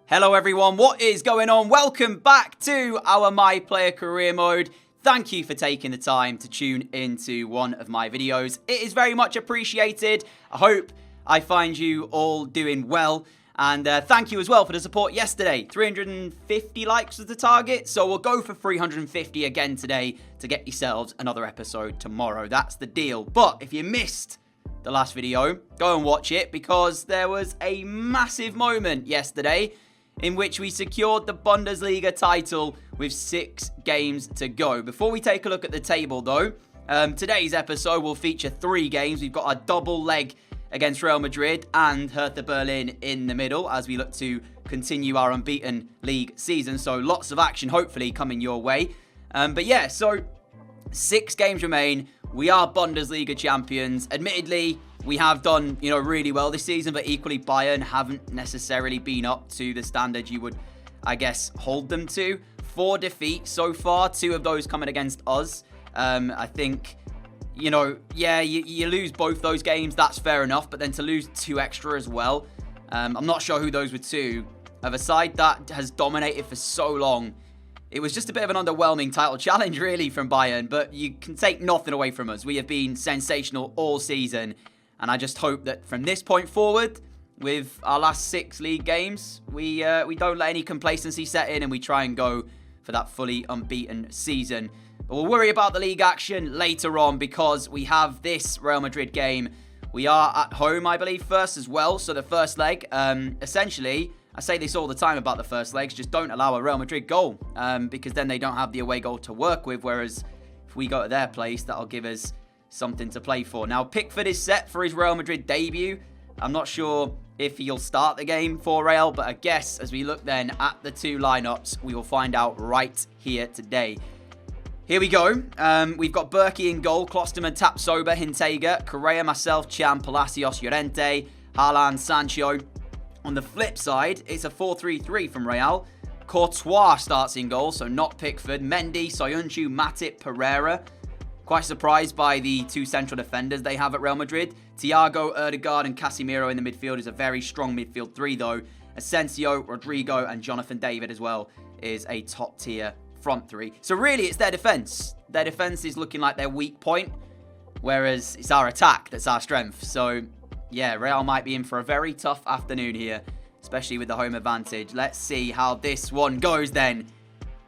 Hello everyone, what is going on? Welcome back to our My Player Career Mode. Thank you for taking the time to tune into one of my videos. It is very much appreciated. I hope I find you all doing well. And thank you as well for the support yesterday. 350 likes was the target, so we'll go for 350 again today to get yourselves another episode tomorrow. That's the deal. But if you missed the last video, go and watch it because there was a massive moment yesterday in which we secured the Bundesliga title with 6 games to go. Before we take a look at the table though, today's episode will feature 3 games. We've got a double leg against Real Madrid and Hertha Berlin in the middle as we look to continue our unbeaten league season. So lots of action hopefully coming your way. But yeah, so 6 games remain. We are Bundesliga champions. Admittedly, we have done, really well this season, but equally Bayern haven't necessarily been up to the standard you would, I guess, hold them to. 4 defeats so far, 2 of those coming against us. I think, you lose both those games, that's fair enough, but then to lose 2 extra as well, I'm not sure who those were to. Of a side that has dominated for so long, it was just a bit of an underwhelming title challenge, really, from Bayern, but you can take nothing away from us. We have been sensational all season. And I just hope that from this point forward, with our last 6 league games, we don't let any complacency set in and we try and go for that fully unbeaten season. But we'll worry about the league action later on because we have this Real Madrid game. We are at home, I believe, first as well. So the first leg, essentially, I say this all the time about the first legs, just don't allow a Real Madrid goal because then they don't have the away goal to work with. Whereas if we go to their place, that'll give us something to play for. Now, Pickford is set for his Real Madrid debut. I'm not sure if he'll start the game for Real, but I guess as we look then at the 2 lineups, we will find out right here today. Here we go. We've got Berkey in goal, Klosterman, Tapsoba, Hintega, Correa, myself, Chan, Palacios, Llorente, Haaland, Sancho. On the flip side, it's a 4-3-3 from Real. Courtois starts in goal, so not Pickford. Mendy, Soyuncu, Matip, Pereira. Quite surprised by the 2 central defenders they have at Real Madrid. Thiago, Ødegaard and Casemiro in the midfield is a very strong midfield 3 though. Asensio, Rodrigo and Jonathan David as well is a top tier front 3. So really it's their defence. Their defence is looking like their weak point, whereas it's our attack that's our strength. So yeah, Real might be in for a very tough afternoon here, especially with the home advantage. Let's see how this one goes then.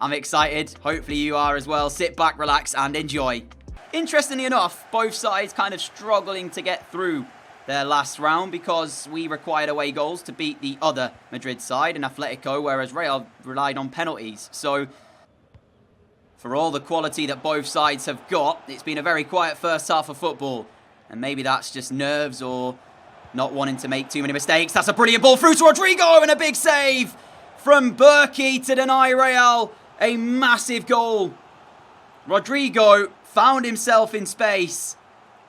I'm excited. Hopefully you are as well. Sit back, relax and enjoy. Interestingly enough, both sides kind of struggling to get through their last round because we required away goals to beat the other Madrid side in Atletico, whereas Real relied on penalties. So, for all the quality that both sides have got, it's been a very quiet first half of football. And maybe that's just nerves or not wanting to make too many mistakes. That's a brilliant ball through to Rodrigo and a big save from Berkey to deny Real a massive goal. Rodrigo found himself in space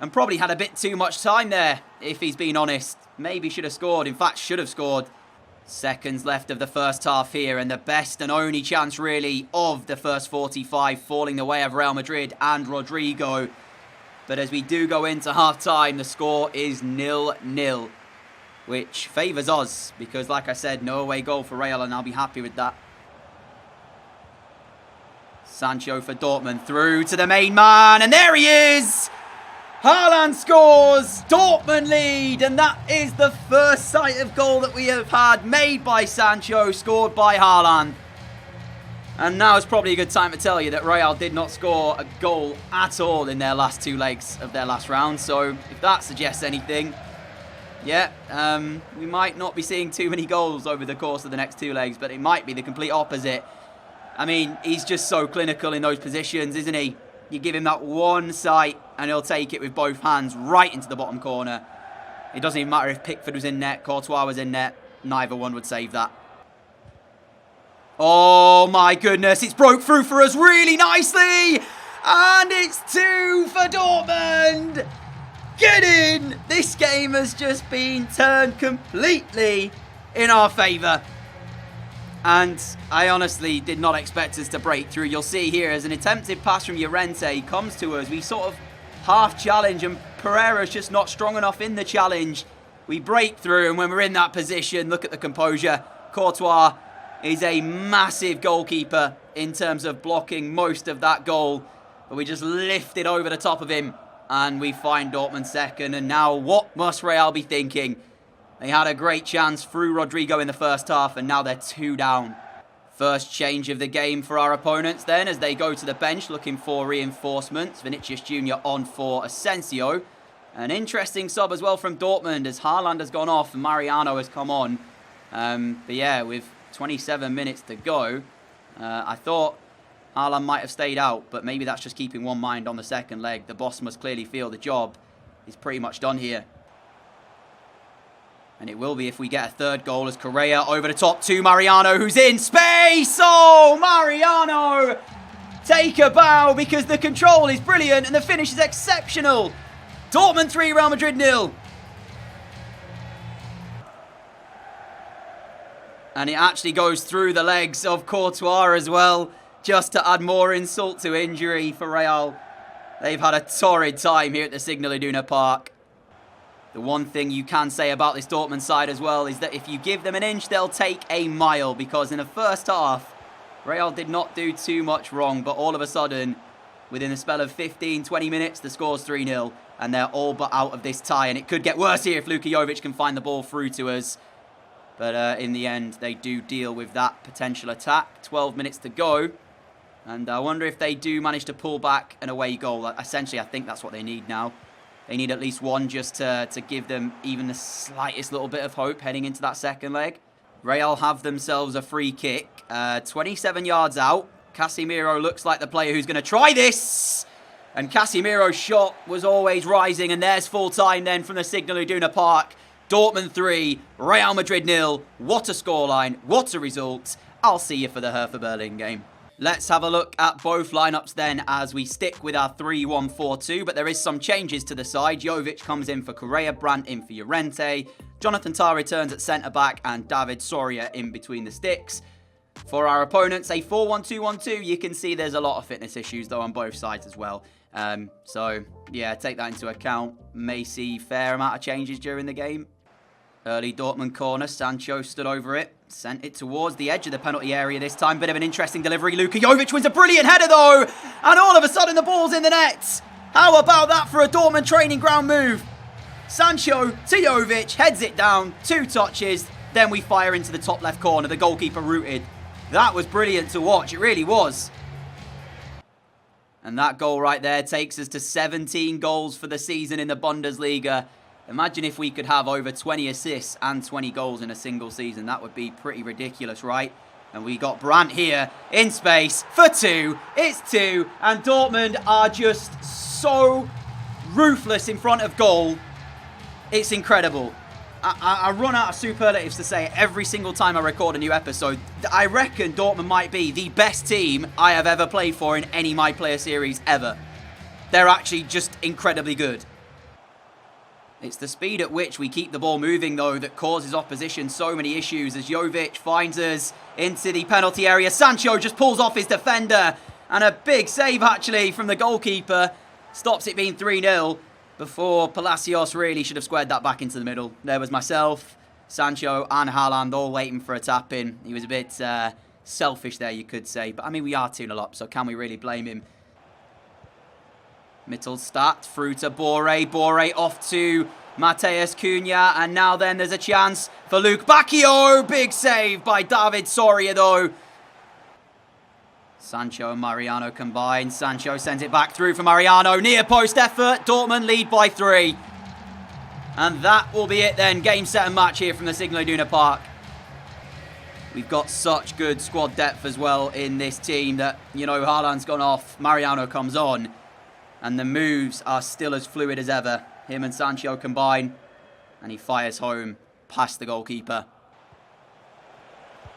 and probably had a bit too much time there, if he's been honest. Maybe should have scored. In fact, should have scored. Seconds left of the first half here, and the best and only chance, really, of the first 45 falling the way of Real Madrid and Rodrigo. But as we do go into half-time, the score is 0-0, which favours us because, like I said, no away goal for Real, and I'll be happy with that. Sancho for Dortmund, through to the main man, and there he is! Haaland scores, Dortmund lead, and that is the first sight of goal that we have had, made by Sancho, scored by Haaland. And now is probably a good time to tell you that Real did not score a goal at all in their last 2 legs of their last round, so if that suggests anything, yeah, we might not be seeing too many goals over the course of the next 2 legs, but it might be the complete opposite. I mean, he's just so clinical in those positions, isn't he? You give him that one sight and he'll take it with both hands right into the bottom corner. It doesn't even matter if Pickford was in net, Courtois was in net. Neither one would save that. Oh my goodness, it's broke through for us really nicely. And it's 2 for Dortmund. Get in! This game has just been turned completely in our favour. And I honestly did not expect us to break through. You'll see here as an attempted pass from Llorente comes to us. We sort of half challenge and Pereira's just not strong enough in the challenge. We break through and when we're in that position, look at the composure. Courtois is a massive goalkeeper in terms of blocking most of that goal. But we just lifted over the top of him and we find Dortmund second. And now what must Real be thinking? They had a great chance through Rodrigo in the first half and now they're 2 down. First change of the game for our opponents then as they go to the bench looking for reinforcements. Vinicius Jr. on for Asensio. An interesting sub as well from Dortmund as Haaland has gone off and Mariano has come on. But yeah, with 27 minutes to go, I thought Haaland might have stayed out, but maybe that's just keeping one mind on the second leg. The boss must clearly feel the job is pretty much done here. And it will be if we get a third goal as Correa over the top to Mariano, who's in space. Oh, Mariano! Take a bow because the control is brilliant and the finish is exceptional. Dortmund 3, Real Madrid 0. And it actually goes through the legs of Courtois as well, just to add more insult to injury for Real. They've had a torrid time here at the Signal Iduna Park. The one thing you can say about this Dortmund side as well is that if you give them an inch, they'll take a mile. Because in the first half, Real did not do too much wrong. But all of a sudden, within a spell of 15, 20 minutes, the score's 3-0. And they're all but out of this tie. And it could get worse here if Luka Jovic can find the ball through to us. But in the end, they do deal with that potential attack. 12 minutes to go. And I wonder if they do manage to pull back an away goal. Essentially, I think that's what they need now. They need at least one just to give them even the slightest little bit of hope heading into that second leg. Real have themselves a free kick. 27 yards out. Casemiro looks like the player who's going to try this. And Casemiro's shot was always rising. And there's full time then from the Signal Iduna Park. Dortmund 3, Real Madrid 0. What a scoreline. What a result. I'll see you for the Hertha Berlin game. Let's have a look at both lineups then as we stick with our 3-1-4-2. But there is some changes to the side. Jovic comes in for Correa, Brandt in for Llorente. Jonathan Tah returns at centre-back and David Soria in between the sticks. For our opponents, a 4-1-2-1-2. You can see there's a lot of fitness issues though on both sides as well. So, yeah, take that into account. May see a fair amount of changes during the game. Early Dortmund corner, Sancho stood over it, sent it towards the edge of the penalty area this time. Bit of an interesting delivery. Luka Jovic wins a brilliant header though, and all of a sudden the ball's in the net. How about that for a Dortmund training ground move? Sancho to Jovic, heads it down, 2 touches, then we fire into the top left corner, the goalkeeper rooted. That was brilliant to watch, it really was. And that goal right there takes us to 17 goals for the season in the Bundesliga. Imagine if we could have over 20 assists and 20 goals in a single season. That would be pretty ridiculous, right? And we got Brandt here in space for 2. It's 2. And Dortmund are just so ruthless in front of goal. It's incredible. I run out of superlatives to say it every single time I record a new episode. I reckon Dortmund might be the best team I have ever played for in any My Player series ever. They're actually just incredibly good. It's the speed at which we keep the ball moving, though, that causes opposition so many issues as Jovic finds us into the penalty area. Sancho just pulls off his defender. And a big save, actually, from the goalkeeper. Stops it being 3-0 before Palacios really should have squared that back into the middle. There was myself, Sancho and Haaland all waiting for a tap-in. He was a bit selfish there, you could say. But, I mean, we are 2-0 up, so can we really blame him? Mittelstadt through to Boré. Boré off to Mateus Cunha. And now then there's a chance for Luke Bacchio. Big save by David Soria though. Sancho and Mariano combine. Sancho sends it back through for Mariano. Near post effort. Dortmund lead by 3. And that will be it then. Game, set and match here from the Signal Iduna Park. We've got such good squad depth as well in this team that, you know, Haaland's gone off. Mariano comes on. And the moves are still as fluid as ever. Him and Sancho combine. And he fires home past the goalkeeper.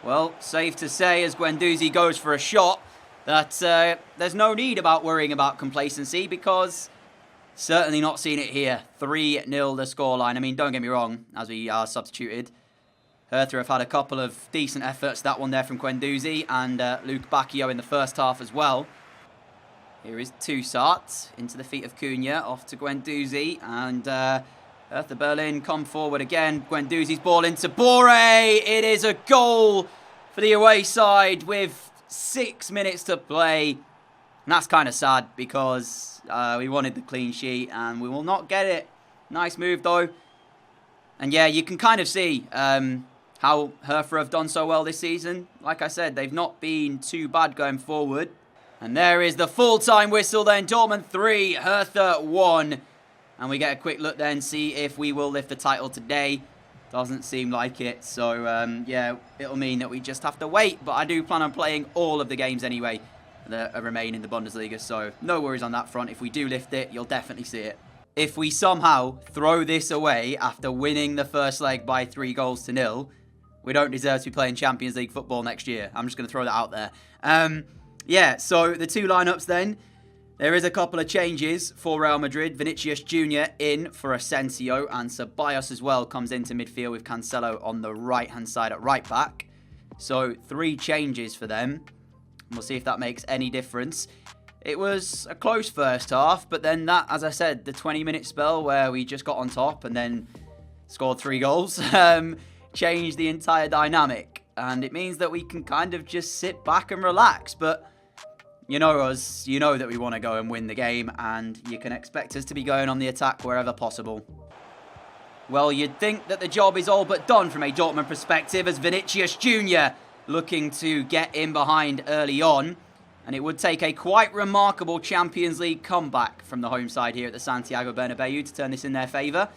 Well, safe to say as Guendouzi goes for a shot that there's no need about worrying about complacency because certainly not seeing it here. 3-0 the scoreline. I mean, don't get me wrong, as we are substituted. Hertha have had a couple of decent efforts. That one there from Guendouzi and Luke Bacchio in the first half as well. Here is Toussaint into the feet of Cunha, off to Guendouzi, and Hertha Berlin come forward again. Guendouzi's ball into Boré. It is a goal for the away side with 6 minutes to play. And that's kind of sad because we wanted the clean sheet and we will not get it. Nice move though. And yeah, you can kind of see how Hertha have done so well this season. Like I said, they've not been too bad going forward. And there is the full-time whistle then. Dortmund 3, Hertha 1. And we get a quick look then, see if we will lift the title today. Doesn't seem like it. So, yeah, it'll mean that we just have to wait. But I do plan on playing all of the games anyway that remain in the Bundesliga. So, no worries on that front. If we do lift it, you'll definitely see it. If we somehow throw this away after winning the first leg by 3-0, we don't deserve to be playing Champions League football next year. I'm just going to throw that out there. Yeah, so the two lineups then. There is a couple of changes for Real Madrid. Vinicius Jr. in for Asensio, and Ceballos as well comes into midfield with Cancelo on the right-hand side at right back. So 3 changes for them. We'll see if that makes any difference. It was a close first half, but then that, as I said, the 20-minute spell where we just got on top and then scored 3 goals, changed the entire dynamic. And it means that we can kind of just sit back and relax, but you know us, you know that we want to go and win the game, and you can expect us to be going on the attack wherever possible. Well, you'd think that the job is all but done from a Dortmund perspective as Vinicius Jr. looking to get in behind early on. And it would take a quite remarkable Champions League comeback from the home side here at the Santiago Bernabeu to turn this in their favour.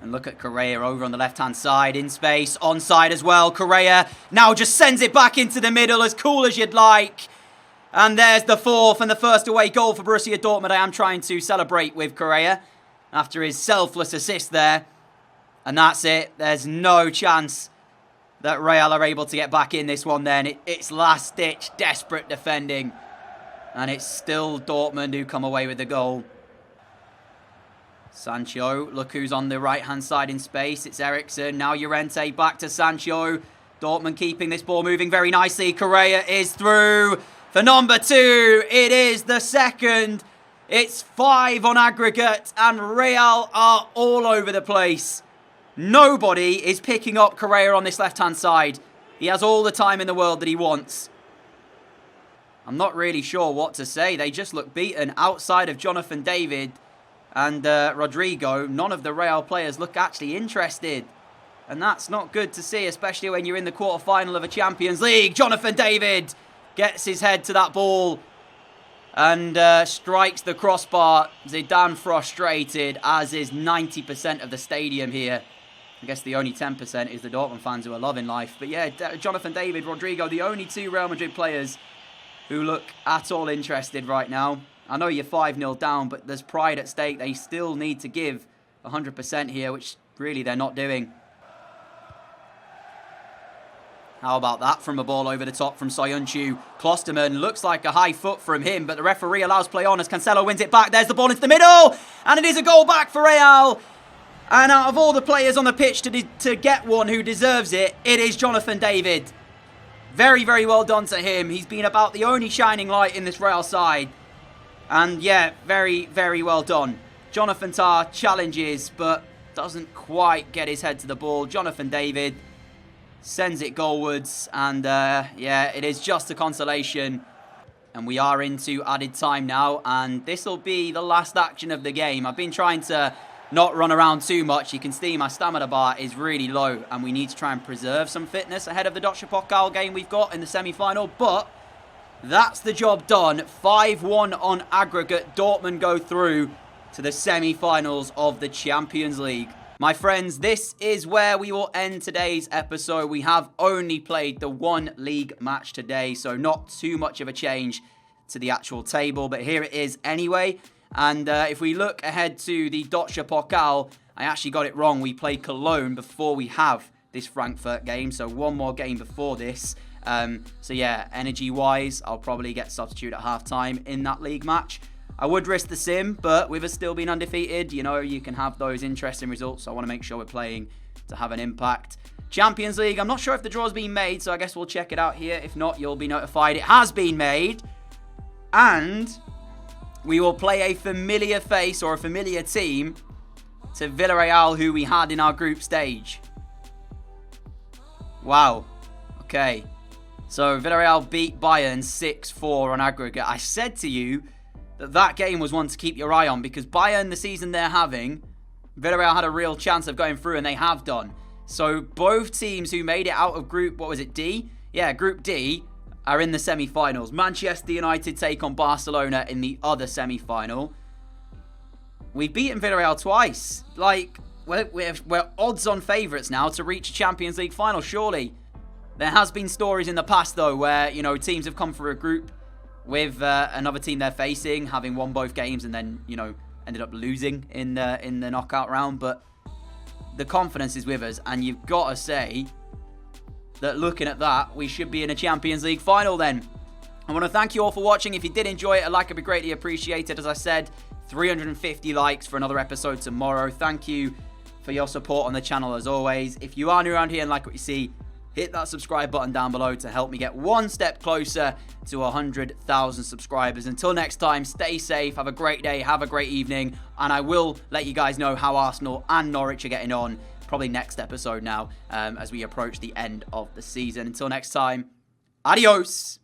And look at Correa over on the left-hand side, in space, onside as well. Correa now just sends it back into the middle, as cool as you'd like. And there's the 4th and the first away goal for Borussia Dortmund. I am trying to celebrate with Correa after his selfless assist there. And that's it. There's no chance that Real are able to get back in this one then. It's last-ditch, desperate defending. And it's still Dortmund who come away with the goal. Sancho, look who's on the right-hand side in space. It's Eriksen. Now Llorente back to Sancho. Dortmund keeping this ball moving very nicely. Correa is through for number 2. It is the second. It's 5 on aggregate, and Real are all over the place. Nobody is picking up Correa on this left-hand side. He has all the time in the world that he wants. I'm not really sure what to say. They just look beaten outside of Jonathan David and Rodrigo. None of the Real players look actually interested. And that's not good to see, especially when you're in the quarter-final of a Champions League. Jonathan David gets his head to that ball and strikes the crossbar. Zidane frustrated, as is 90% of the stadium here. I guess the only 10% is the Dortmund fans who are loving life. But yeah, Jonathan David, Rodrigo, the only 2 Real Madrid players who look at all interested right now. I know you're 5-0 down, but there's pride at stake. They still need to give 100% here, which really they're not doing. How about that from a ball over the top from Soyuncu? Klosterman looks like a high foot from him, but the referee allows play on as Cancelo wins it back. There's the ball into the middle, and it is a goal back for Real. And out of all the players on the pitch to get one who deserves it, it is Jonathan David. Very, very well done to him. He's been about the only shining light in this Real side. And yeah, very, very well done. Jonathan Tah challenges, but doesn't quite get his head to the ball. Jonathan David sends it goalwards. And yeah, it is just a consolation. And we are into added time now. And this will be the last action of the game. I've been trying to not run around too much. You can see my stamina bar is really low. And we need to try and preserve some fitness ahead of the Deutsche Pokal game we've got in the semi-final. But that's the job done. 5-1 on aggregate. Dortmund go through to the semi-finals of the Champions League. My friends, this is where we will end today's episode. We have only played the 1 league match today, so not too much of a change to the actual table, but here it is anyway. And if we look ahead to the Deutsche Pokal, I actually got it wrong. We play Cologne before we have this Frankfurt game, so 1 more game before this. So yeah, energy-wise, I'll probably get substitute at half-time in that league match. I would risk the sim, but with us still being undefeated, you know, you can have those interesting results. So I want to make sure we're playing to have an impact. Champions League, I'm not sure if the draw's been made, so I guess we'll check it out here. If not, you'll be notified. It has been made. And we will play a familiar face or a familiar team to Villarreal, who we had in our group stage. Wow. Okay. So Villarreal beat Bayern 6-4 on aggregate. I said to you that game was one to keep your eye on because Bayern, the season they're having, Villarreal had a real chance of going through, and they have done. So both teams who made it out of group, what was it, D? Yeah, group D, are in the semi-finals. Manchester United take on Barcelona in the other semi-final. We've beaten Villarreal twice. Like, we're odds-on favourites now to reach a Champions League final, surely. There has been stories in the past, though, where, you know, teams have come through a group with another team they're facing, having won both games, and then, you know, ended up losing in the knockout round. But the confidence is with us, and you've got to say that looking at that, we should be in a Champions League final then. I want to thank you all for watching. If you did enjoy it, a like would be greatly appreciated. As I said, 350 likes for another episode tomorrow. Thank you for your support on the channel as always. If you are new around here and like what you see, hit that subscribe button down below to help me get one step closer to 100,000 subscribers. Until next time, stay safe, have a great day, have a great evening, and I will let you guys know how Arsenal and Norwich are getting on, probably next episode now, as we approach the end of the season. Until next time, adios!